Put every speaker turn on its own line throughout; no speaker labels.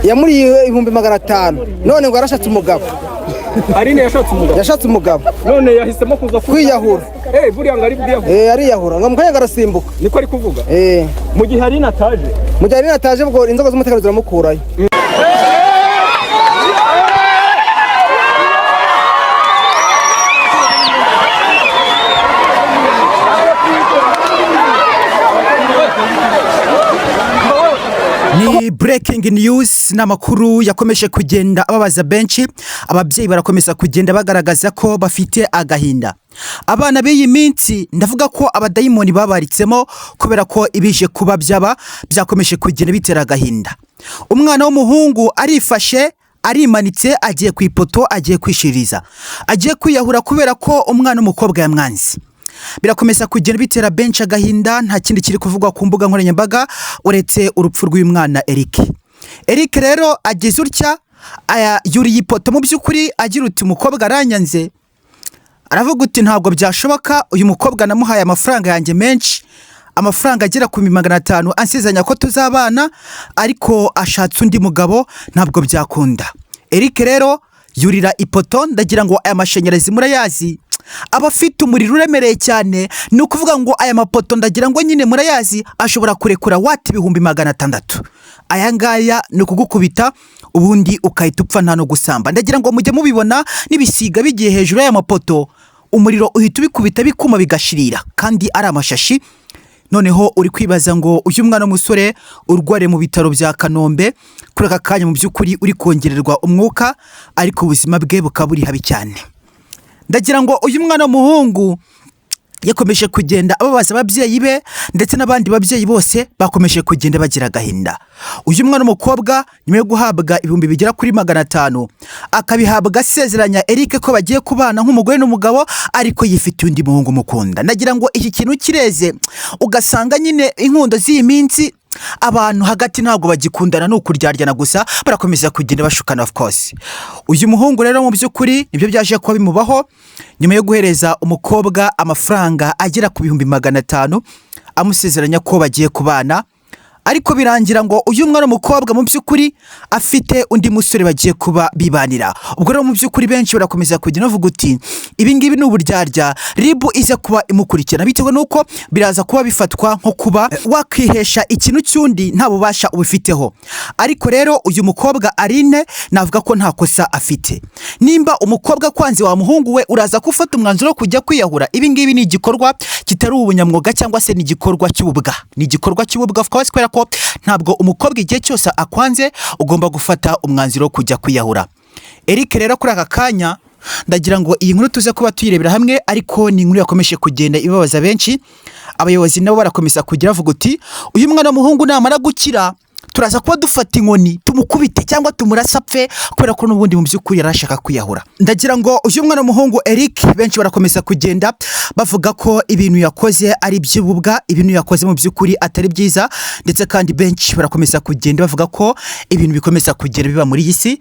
yamuriye 500 none ngo arashatse umugabo.
Arine
yashatse umugabo
none yahisemo kuza
kwiyahura.
Buriya ngo ari bwiyahura.
Ariyahura ngo mukanya garasimbuka.
Niko ari kuvuga. Mu gihe Arine ataje
ubwo inzoga z'umutekano ziramukurayo.
Ni breaking news n'amakuru yakomeje kugenda ababaza benshi. Ababyeyi barakomeza kugenda bagaragaza ko bafite agahinda. Abana b'iyi minsi ndavuga ko abadayimoni babaritsemo kubera ko ibije kuba byakomeje kugenda bitera agahinda. Umwana w'umuhungu arifashe arimanitse agiye ku ipoto agiye kwishiriza. Agiye kwiyahura kubera ko umwana w'umukobwa yamwanze. Birakomeza kugenda bitera benshi agahinda. Nta kindi kiri kuvugwa ku mbuga nkoranyambaga uretse urupfu rw'uyu mwana Eric rero ageze utya yuriye ipoto mu by'ukuri agira uti umukobwa aranyanze. Aravuga uti ntabwo byashoboka, uyu mukobwa namuhaye amafaranga yanjye menshi, amafaranga agera ku 500 ansezanya ko tuzabana, ariko ashatse undi mugabo ntabwo byakunda. Eric rero yurira ipoto. Ndagira ngo aya mashanyarazi murayazi abafite umuriro uremereye cyane, ni ukuvuga ngo aya mapoto ndagira ngo nyine murayazi ashobora kurekura wati 600. Aya ngaya ni ukugukubita ubundi ukahita upfa nta no gusamba. Ndagira ngo mujye mubibona n'ibisiga bigiye hejuru y'aya mapoto, umuriro uhita ubikubita bikuma bigashirira kandi ari amashashi. Noneho uri kwibaza ngo uyu mwana w'umusore urware mu bitaro bya Kanombe kuri aka kanya mu by'ukuri uri kongererwa umwuka, ariko ubuzima bwe bukaburi habi cyane. Ndagira ngo uyu mwana w'umuhungu yakomeje kugenda ababaza ababyeyi be ndetse n'abandi babyeyi bose bakomeje kugenda bagira agahinda. Uyu mwana w'umukobwa nyuma yo guhabwa 500 akabihabwa asezeranya Eric ko bagiye kubana nk'umugore n'umugabo, ariko yifitiye undi muhungu mukunda. Ndagira ngo iki kintu kireze ugasanga nyine inkundo z'iyi minsi abantu hagati ntabwo bagikundana, no kuryaryana gusa barakomeza kugenda bashukana. Of course uyu muhungu rero mu by'ukuri nibyo byaje kuba bimubaho nyuma yo guhereza umukobwa amafaranga agera ku 500 amusezeranya ko bagiye kubana, ariko birangira ngo uyu mwana w'umukobwa mu by'ukuri afite undi musore bagiye kuba bibanira. Ubwo rero mu by'ukuri benshi barakomeza kugenda bavuga uti ibi ngibi ni uburyarya, ribu iza kuba imukurikirana bitewe nuko biraza kuba bifatwa nko kuba wakwihesha ikintu cy'undi nta bubasha ubifiteho. Ariko rero uyu mukobwa Arine navuga ko nta kosa afite. Nimba umukobwa kwanze wa muhungu we uraza kufata umwanzuro kujya kwiyahura, ibi ngibi ni igikorwa kitari ubunyamwuga cyangwa se ni igikorwa cy'ububwa. Ni igikorwa cy'ububwa of course, kubera ko ntabwo umukobwa igihe cyose akwanze ugomba gufata umwanzuro kujya kwiyahura. Eric rero kuri aka kanya ndagira ngo iyi nkuru tuze kuba tuyirebera hamwe, ariko ni inkuru yakomeje kugenda ibabaza benshi. Abayobozi nabo barakomeza kugira bavuga uti uyu mwana w'umuhungu namara gukira turaza kuba dufata inkoni tumukubite cyangwa tumurasa apfe, kubera ko n'ubundi mu by'ukuri yarashaka kwiyahura. Ndagira ngo uyu mwana w'umuhungu Eric benshi barakomeza kugenda bavuga ko ibintu yakoze ari by'ububwa, ibintu yakoze mu by'ukuri atari byiza, ndetse kandi benshi barakomeza kugenda bavuga ko ibintu bikomeza kugera biba muri iyi si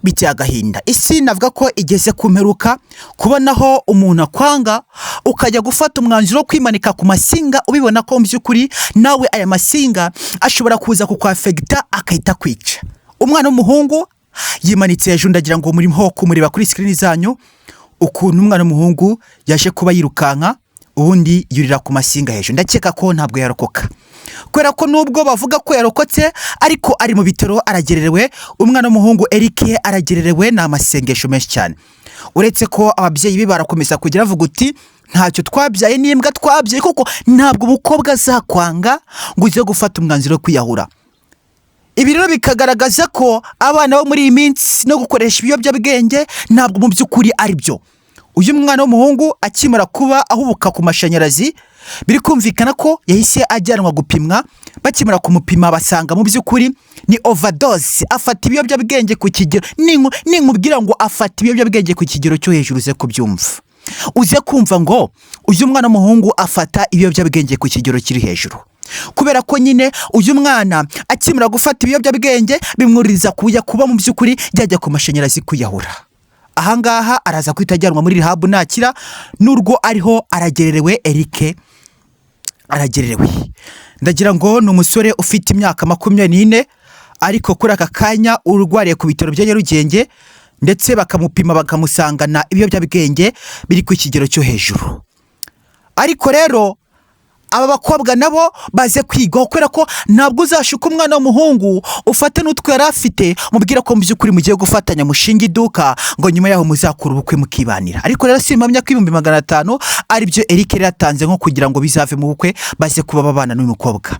biteye agahinda. Isi navuga ko igeze kumperuka, kubonaho umuntu akwanga ukajya gufata umwanzuro wo kwimanika ku masinga, ubibona ko mu by'ukuri nawe aya masinga ashobora kuza kukwafegita akahita kwica. Umwana w'umuhungu yimanitse hejuru. Ndagira ngo murimo kumureba kuri screen zanyu ukuntu umwana w'umuhungu yaje kuba yirukanka ubundi yurira ku masinga hejuru. Ndakeka ko ntabwo yarokoka, kubera ko nubwo bavuga ko yarokotse ariko ari mu bitaro aragererewe. Umwana w'umuhungu Eric aragererewe n'amasengesho menshi cyane, uretse ko ababyeyi be barakomeza kugira bavuga uti ntacyo twabyaye n'imbwa twabyaye, kuko ntabwo umukobwa azakwanga ngo uze gufata umwanzuro wo kwiyahura. Ibi rero bikagaragaza ko abana bo muri iyi minsi no gukoresha ibiyobyabwenge ntabwo mu by'ukuri ari byo. Uyu mwana w'umuhungu akimara kuba ahubuka ku mashanyarazi, biri kumvikana ko yahise ajyanwa gupimwa. Bakimara kumupima basanga mu by'ukuri ni overdose, afata ibiyobyabwenge ku kigero, ninkubwira ngo afata ibiyobyabwenge ku kigero cyo hejuru uze kubyumva, uze kumva ngo uyu mwana w'umuhungu afata ibiyobyabwenge ku kigero kiri hejuru. Kubera ko nyine uyu mwana akimara gufata ibiyobyabwenge bimwuririza kujya kuba mu by'ukuri yajya ku mashanyarazi kwiyahura. Ahangaha araza kwita ajyanwa muri rehab nakira, n'urwo ariho aragererewe. Eric aragererewe. Ndagira ngo ni umusore ufite imyaka 24 ariko kuri aka kanya urwariye ku bitaro bya Nyarugenge ndetse bakamupima bakamusangana ibiyobyabwenge biri ku kigero cyo hejuru. Ariko rero aba bakobwa nabo baze kwiga kubera ko ntabwo uzashuka umwana w'umuhungu ufate n'utwe yari afite mubwira ko mu by'ukuri mugiye gufatanya mushinga iduka ngo nyuma yaho muzakura ubukwe mukibanira. Ariko rero simpamya ko 500 ari byo Eric yari yatanze nko kugira ngo bizave mu bukwe baze kuba babana n'uyu mukobwa.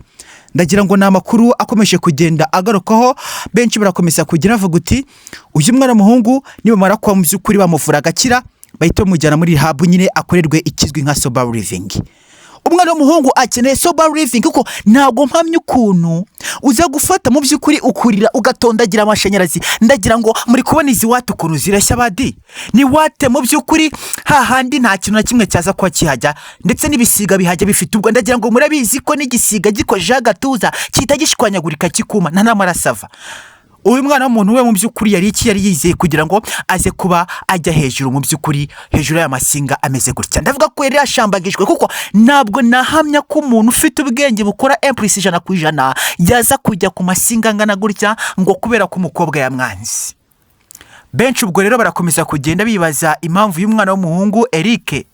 Ndagira ngo namakuru akomeje kugenda agarukaho, benshi barakomeza kugira avuga uti uyu mwana w'umuhungu nibamara kwa mu by'ukuri bamuvura agakira bahita bamujyana muri rehab nyine akorerwe ikizwi nka sober living. Umwana w'umuhungu akeneye sober living kuko ntabwo mpamye ukuntu uza gufata mu by'ukuri ukurira ugatondagira amashanyarazi. Ndagira ngo muri kubona izi watu ukuntu zirashya badi ni wate mu by'ukuri hahandi nta kintu na kimwe cyaza kwa kihajya ndetse n'ibisiga bihajya bifite ubwo. Ndagira ngo murabizi ko n'igisiga gikoje agatuza kita gishwanyagurika kikuma nta namarasava. Uyu mwana w'umuntu we mu by'ukuri yari yizeye kugira ngo aze kuba ajya hejuru mu by'ukuri hejuru y'amasinga ameze gutya. Ndavuga ko yari yashambagijwe kuko ntabwo nahamya ko umuntu ufite ubwenge bukora impulse 100% yaza kujya ku masinga angana gutya ngo kubera ko umukobwa yamwanzi. Benshi ubwo rero barakomeza kugenda bibaza impamvu y'umwana w'umuhungu Eric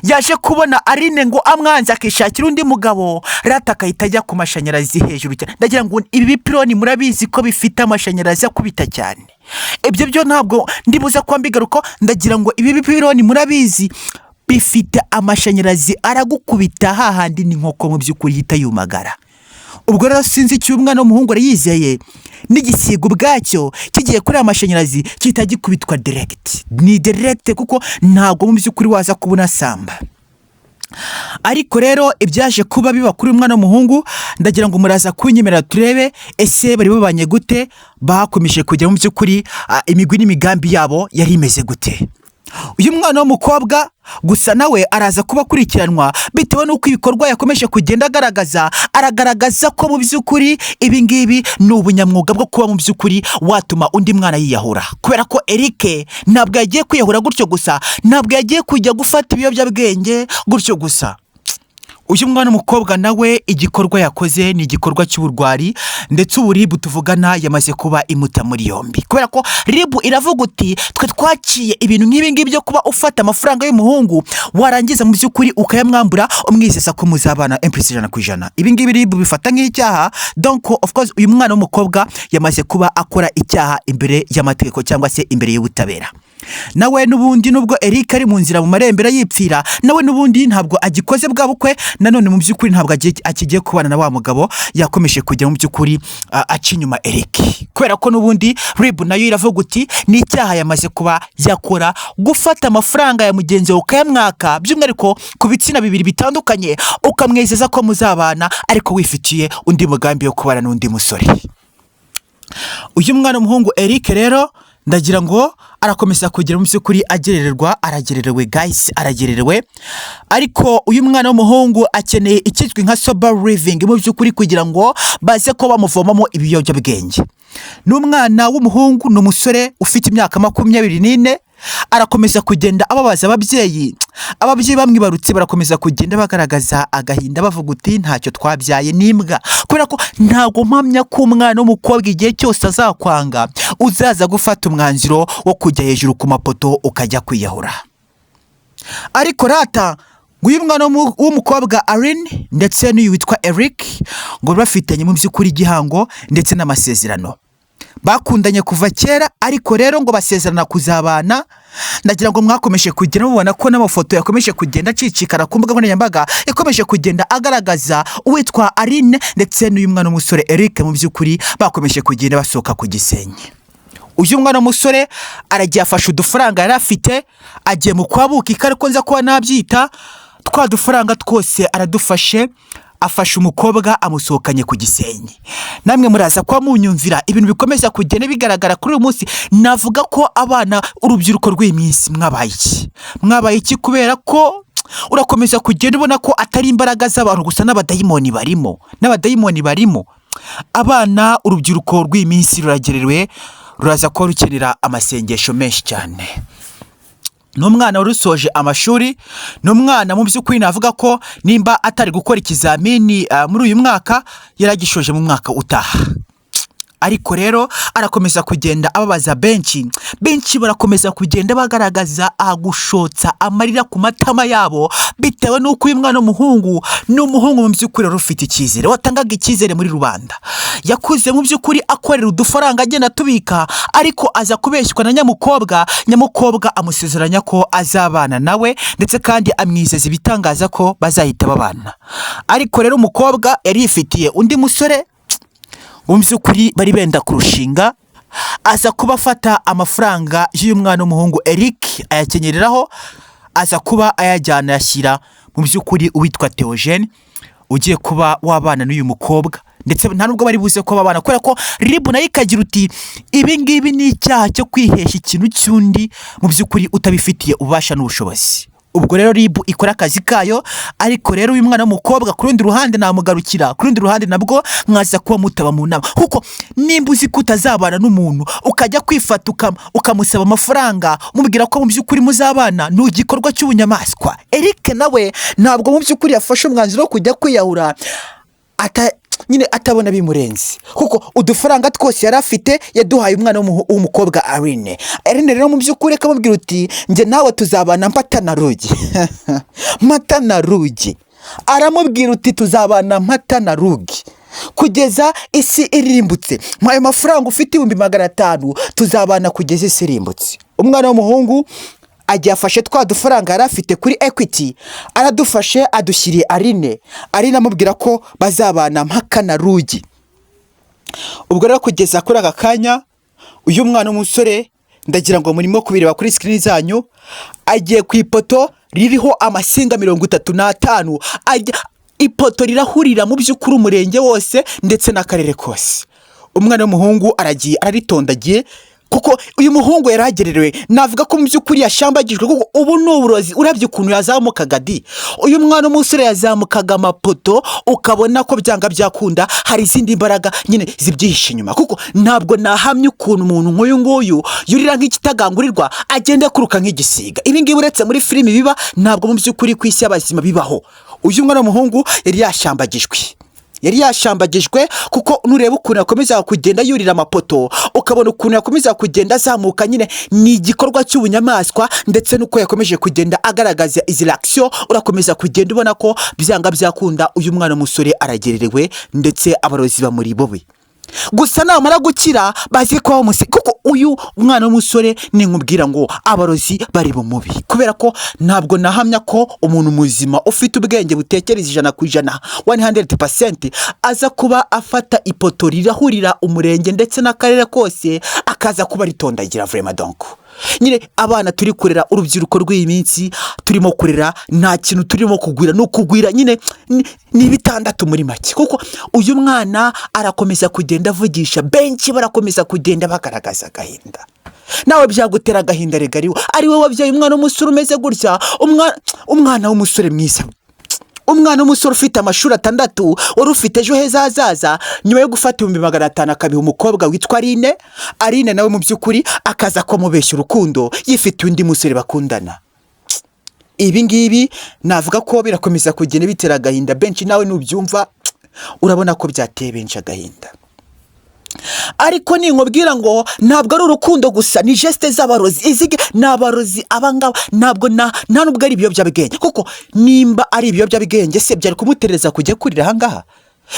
yaje kubona Aline ngo amwanze akishakira undi mugabo rata akahita ajya ku mashanyarazi hejuru cyane. Ndagira ngo ibi bipironi murabizi ko bifite amashanyarazi akubita cyane. Ibyo byo ntabwo ndibuza kwambigaruko. Ndagira ngo ibi bipironi murabizi bifite amashanyarazi aragukubita hahandi ni nkoko mu by'ukuri hita yumagara. Ubwo rero sinzi icyo umwana w'umuhungu ari yizeye n'igisigo bwacyo kigiye kuri amashanyarazi kita gikubitwa direct. Ni direct kuko ntabwo mu by'ukuri waza kubona samba. Ariko rero ibyaje kuba biba kuri umwana w'umuhungu ndagira ngo muraza kunyemerera turebe ese bari babanye gute, bakomeje kujya mu by'ukuri imigwi n'imigambi yabo yari imeze gute. Uyu mwana w'umukobwa gusa nawe araza kuba kurikiranwa bitewe n'uko ibikorwa yakomeje kugenda aragaragaza ko mu by'ukuri ibi ngibi ni ubunyamwuga bwo kuba mu by'ukuri watuma undi mwana yiyahura. Kubera ko Eric ntabwo yagiye kwiyahura gutyo gusa, ntabwo yagiye kujya gufata ibiyobyabwenge gutyo gusa. Uyu mwana w'umukobwa nawe igikorwa yakoze ni igikorwa cy'uburwari ndetse ubu RIB tuvugana yamaze kuba imuta muri yombi. Kubera ko RIB iravuga uti twe twaciye ibintu nk'ibi ngibi byo kuba ufata amafaranga y'umuhungu warangiza mu by'ukuri ukayamwambura umwizeza ko muzabana impulse 100%. Ibi ngibi RIB bifata nk'icyaha. Donc of course uyu mwana w'umukobwa yamaze kuba akora icyaha imbere y'amategeko cyangwa se imbere y'ubutabera. Nawe nubundi nubwo Eric ari mu nzira mu marembera yipfira, nawe nubundi ntabwo agikoze bwa bukwe, nanone mu by'ukuri ntabwo akigiye kubana na wa mugabo yakomeje kujya mu by'ukuri aca inyuma Eric. Kubera ko nubundi RIB nayo iravuga uti ni icyaha yamaze kuba yakora gufata amafaranga ya mugenzi wawe ukayamwaka by'umwihariko ku bitsina bibiri bitandukanye ukamwezeza ko muzabana ariko wifitiye undi mugambi wo kubana n'undi musore. Uyu mwana w'umuhungu Eric rero ndagira ngo arakomeza kugira mu by'ukuri aragererewe guys, aragererewe. Ariko uyu mwana w'umuhungu akeneye ikizwi nka sober living mu by'ukuri kugira ngo baze ko bamuvomamo ibiyobyabwenge. N'umwana w'umuhungu n'umusore ufite imyaka 24 arakomeza kugenda ababaza ababyeyi bamwibarutse barakomeza kugenda bagaragaza agahinda bavuga uti ntacyo twabyaye n'imbwa. Kubera ko ntago mpamya ko umwana w'umukobwa igihe cyose azakwanga uzaza gufata umwanzuro wo kujya hejuru ku mapoto ukajya kwiyahura. Ariko rata uyu mwana w'umukobwa Aline ndetse n'uyu witwa Eric ngo bafitanye mu by'ukuri igihango ndetse n'amasezerano. Bakundanye kuva kera ariko rero ngo basezerana kuzabana. Ndagira ngo mwakomeje kugenda mubona ko n'amafoto yakomeje kugenda acicikana ku mbuga nkoranyambaga yakomeje kugenda agaragaza uwitwa Aline ndetse n'uyu mwana w'umusore Eric mu by'ukuri bakomeje kugenda basohoka ku Gisenyi. Uyu mwana w'umusore aragiye afasha udufaranga yari afite agiye mu kwabuka ikariko nza kuba nabyita twa dufaranga twose aradufashe afasha umukobwa amusohokanye ku Gisenyi. Namwe muraza kwa munyumvira ibintu bikomeza kugenda bigaragara kuri uyu munsi. Navuga ko abana urubyiruko rw'iminsi mwabaye iki kubera ko urakomeza kugenda ubona ko atari imbaraga z'abantu gusa n'abadayimoni barimo. Abana urubyiruko rw'iminsi ruragererewe ruraza ko rukenera amasengesho menshi cyane. N'umwana urusoje amashuri, n'umwana mu by'ukuri navuga ko nimba atari gukora ikizamini muri uyu mwaka yaragishoje mu mwaka utaha. ariko rero arakomeza kugenda ababaza benshi barakomeza kugenda bagaragaza gushotsa amarira ku matama yabo bitewe n'uko uyu mwana w'umuhungu ni umuhungu mu by'ukuri rufite icyizere watangaga icyizere muri rubanda yakuze mu by'ukuri akorera udufaranga agenda atubika ariko aza kubeshywa na nyamukobwa amusezeranya ko azabana nawe ndetse kandi amwizeza ibitangaza ko bazahita babana ariko rero umukobwa yari yifitiye undi musore mu by'ukuri bari benda kurushinga aza kuba afata amafaranga y'uyu mwana w'umuhungu Eric ayakenyereraho aza kuba ayajyana yashyira mu by'ukuri uwitwa Theogene ugiye kuba wabana n'uyu mukobwa ndetse nta nubwo bari buze ko babana kubera ko ribu nayo ikagira uti ibi ngibi ni icyaha cyo kwihesha ikintu cy'undi mu by'ukuri utabifitiye ububasha n'ubushobozi. Ubwo rero ribu ikora akazi kayo ariko rero uyu mwana w'umukobwa ku rundi ruhande namugarukira ku rundi ruhande nabwo mwaza kuba mutaba mu nama kuko nimba uzi ko utazabana n'umuntu ukajya kwifata ukamusaba amafaranga umubwira ko mu by'ukuri muzabana ni igikorwa cy'ubunyamaswa. Eric nawe ntabwo mu by'ukuri yafashe umwanzuro wo kujya kwiyahura nyine atabona bimurenze kuko udufaranga twose yari afite yaduhaye umwana w'umukobwa Aline rero mu by'ukuri akamubwira uti njye nawe tuzabana mpata na rugi aramubwira uti tuzabana mpata na rugi kugeza isi irimbutse mpaye mafaranga ufite 500 tuzabana kugeza isi irimbutse. Umwana w'umuhungu agiye afashe twa dufaranga yari afite kuri Equity aradufashe adushyiriye Aline amubwira ko bazabana mpaka na rugi. Ubwo rero kugeza kuri aka kanya uyu mwana w'umusore ndagira ngo murimo kubireba kuri screen zanyu agiye ku ipoto ririho amasinga 35 ipoto rirahurira mu by'ukuri umurenge wose ndetse n'akarere kose. Umwana w'umuhungu aragiye araritondagiye kuko uyu muhungu yaragererewe navuga ko mu by'ukuri yashambagijwe kuko ubu ni uburozi urabye ukuntu yazamukaga di uyu mwana w'umusore yazamukaga amapoto ukabona ko byanga byakunda hari izindi mbaraga nyine zibyihishe inyuma kuko ntabwo nahamye ukuntu umuntu nk'uyu nguyu yurira nk'ikitagangurirwa agenda kuruka nk'igisiga. Ibi ngibi uretse muri filimi biba ntabwo mu by'ukuri ku isi y'abazima bibaho. Uyu mwana w'umuhungu yari yashambagijwe kuko nureba ukuntu yakomeza kugenda yurira amapoto ukabona ukuntu yakomeza kugenda azamuka nyine ni igikorwa cy'ubunyamaswa ndetse nuko yakomeje kugenda agaragaza izi reaction urakomeza kugenda ubona ko byanga byakunda uyu mwana w'umusore aragererewe ndetse abarozi bamuri bobe. Gusa namara gukira bazi ko kuko uyu mwana w'umusore ni nkubwira ngo abarozi bari bumubi kubera ko ntabwo nahamya ko umuntu muzima ufite ubwenge butekereza 100% aza kuba afata ipoto rirahurira umurenge ndetse n'akarere kose akaza kuba ritondagira vraiment donc nyine abana turi kurera urubyiruko rw'iyi minsi turimo kurera nta kintu turimo kugwira no kugwira nyine ni bitandatu muri make kuko uyu mwana arakomeza kugenda avugisha benshi barakomeza kugenda bagaragaza agahinda. Nawe byagutera agahinda regariwe ari wowe wabyaye umwana w'umusore umeze gutya umwana w'umusore mwiza umwana w'umusore ufite amashuri 6 wari ufite ejo heza hazaza nyuma yo gufata 500 akabiha umukobwa witwa Aline nawe mu by'ukuri akaza ko mubeshya urukundo yifitiye undi musore bakundana. Ibi ngibi navuga ko birakomeza kugenda bitera agahinda benshi nawe nubyumva urabona ko byateye benshi agahinda. Ariko ninkubwira ngo ntabwo ari urukundo gusa ni geste z'abarozi izige nabarozi abangaba ntabwo nta nubwo ari ibiyobyabwenge kuko nimba ari ibiyobyabwenge se byari kumutereza kujya kurira hangaha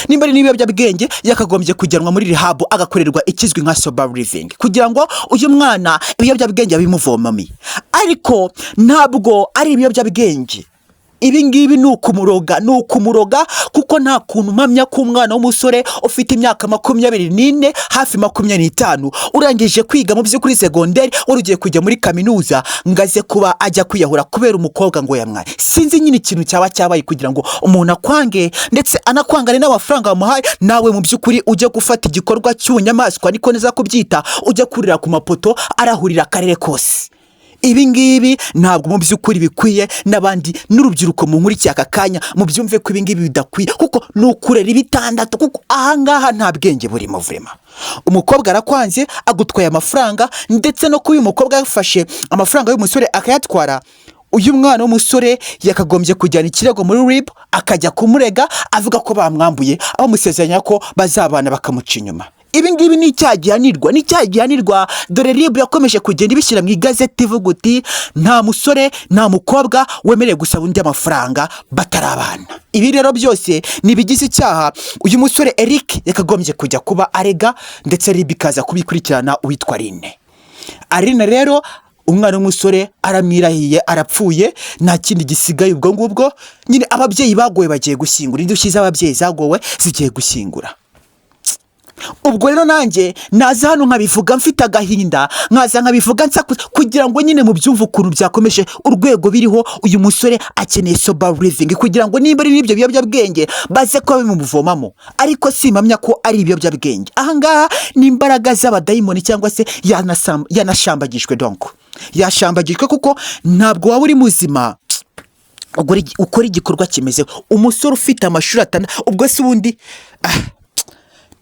nimba ari ibiyobyabwenge yakagombye kujyanwa muri rehab agakorerwa ikizwi nka sober living kugira ngo uyu mwana ibiyobyabwenge bimuvomami ariko ntabwo ari ibiyobyabwenge. Ibi ngibi ni ukumuroga kuko nta kuntu mpamya ko umwana w'umusore ufite imyaka 24 hafi 25 urangije kwiga mu by'ukuri segonderi urugiye kujya muri kaminuza ngaze kuba ajya kwiyahura kubera umukobwa ngo yamwaye. Sinzi nyine ikintu cyabaye kugira ngo umuntu akwange ndetse anakwangane n'amafaranga bamuhaye nawe mu by'ukuri ujye gufata igikorwa cy'ubunyamaswa niko neza kubyita ujya kurira ku mapoto arahurira akarere kose. Ibi ngibi ntabwo mu by'ukuri bikwiye n'abandi n'urubyiruko mu nkuri cyaka kanya mu byumve ko ibi ngibi bidakwiye kuko nukurera ibitandatu kuko ahangaha nta bwenge burimo vraiment. Umukobwa arakwanze agutwaye amafaranga ndetse no kuyu mukobwa yafashe amafaranga y'umusore akayatwara uyu mwana w'umusore yakagombye kujyana ikirego muri RIB akajya kumurega avuga ko bamwambuye aho musezeranya ko bazabana bakamuca inyuma. ibi ngibi ni icyagihanirwa dore RIB yakomeje kugenda ibishyira mu igazeti ivuga uti nta musore nta mukobwa wemerewe gusaba undi amafaranga batarabana. Ibi rero byose ni ibigize icyaha uyu musore Eric yakagombye kujya kuba arega, ndetse RIB ikaza kubikurikirana uwitwa Aline rero umwana w'umusore aramwirahiye arapfuye, nta kindi gisigaye ubwo ngubwo nyine ababyeyi bagowe bagiye gushyingura, indushyi z'ababyeyi zagowe zigiye gushyingura. Ubwo rero nanjye naza hano nkabivuga mfite agahinda, nkaza nkabivuga nsakuza kugira ngo nyine mu byumva ukuntu byakomeje urwego biriho. Uyu musore akeneye sober living kugira ngo nimba ari n'ibyo biyobyabwenge baze kuba bimuvomamo, ariko simpamya ko ari ibiyobyabwenge. Ahangaha ni imbaraga z'abadayimoni cyangwa se yanashambagijwe, donc yashambagijwe kuko ntabwo waba uri muzima ukora igikorwa kimeze. Umusore ufite amashuri ubwo se ubundi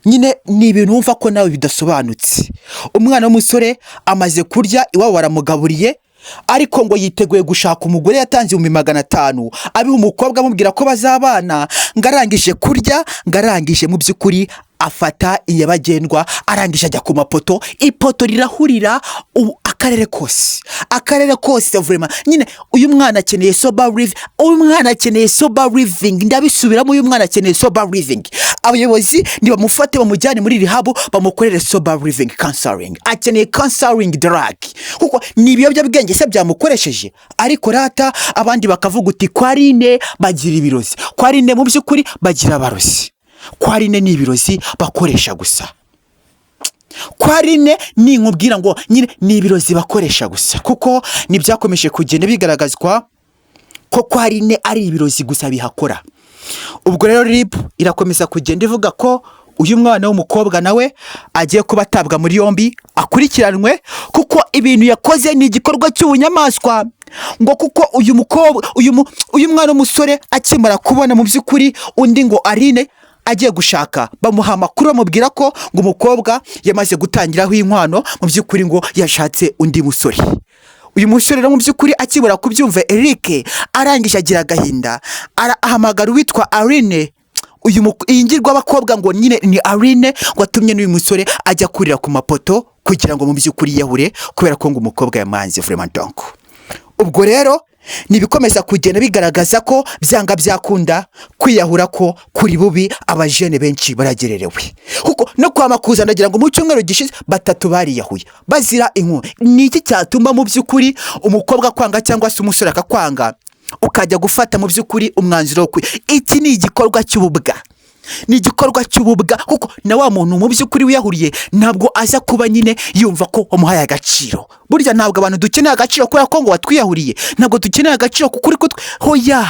nyine ni ibintu wumva ko nawe bidasobanutse. Umwana w'umusore amaze kurya, iwabo baramugaburiye, ariko ngo yiteguye gushaka umugore yatanze 500 abiha umukobwa amubwira ko bazabana. Ngarangije kurya, ngarangije mu by'ukuri afata inyabagendwa, arangije ajya ku mapoto, ipoto rirahurira akarere kose vraiment. Nyine uyu mwana akeneye sober living, ndabisubiramo, uyu mwana akeneye sober living. Abayobozi nibamufate bamujyane muri rehab bamukorere sober living counseling. Akeneye counseling drug kuko ni ibiyobyabwenge se byamukoresheje. Ariko rata abandi bakavuga uti Kwarine bagira ibirozi, Kwarine mu by'ukuri bagira abarozi, Kwarine ni ibirozi bakoresha gusa, Kwarine ni nkubwira ngo nyine ni ibirozi bakoresha gusa, kuko nibyakomeje kugenda bigaragazwa ko Kwarine ari ibirozi gusa bihakora. Ubwo rero RIB irakomeza kugenda ivuga ko uyu mwana w'umukobwa nawe agiye kuba atabwa muri yombi akurikiranwe, kuko ibintu yakoze ni igikorwa cy'ubunyamaswa. Ngo kuko uyu mukobwa uyu mwana w'umusore akimara kubona mu by'ukuri undi ngo Aline agiye gushaka, bamuha amakuru bamubwira ko ngo umukobwa yamaze gutangiraho inkwano, mu by'ukuri ngo yashatse undi musore. Uyu musore rero mu by'ukuri akibura kubyumva Eric arangije agira agahinda, ahamagara uwitwa Aline. Iyi ngirwa abakobwa ngo nyine ni Aline watumye n'uyu musore ajya kurira ku mapoto kugira ngo mu by'ukuri yahure, kubera ko ngo umukobwa yamanze vraiment. Donc ubwo rero nibikomeza kugenda bigaragaza ko byanga byakunda kwiyahura ko kuri bubi, abajene benshi baragererewe. Kuko no kwa makuza ndagira ngo mu cyumweru gishize 3 bariyahuye bazira inko. Ni iki cyatuma mu by'ukuri umukobwa kwanga cyangwa se umusore akakwanga ukajya gufata mu by'ukuri umwanzuro kwe? Iki ni igikorwa cy'ububwa, ni igikorwa cy'ububwa, kuko na wa muntu mu by'ukuri wiyahuriye ntabwo aza kuba nyine yumva ko umuhaye agaciro. Burya ntabwo abantu dukeneye agaciro kubera ko ngo watwiyahuriye, ntabwo dukeneye agaciro kuko uri hoya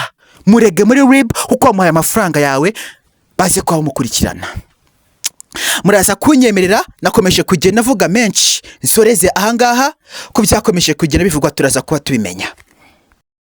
murege muri RIB kuko wamuhaye amafaranga yawe baze kwa mukurikirana. Muraza kunyemerera nakomeje kugenda navuga menshi nsoreze ahangaha ko byakomeje kugenda bivugwa, turaza kuba tubimenya.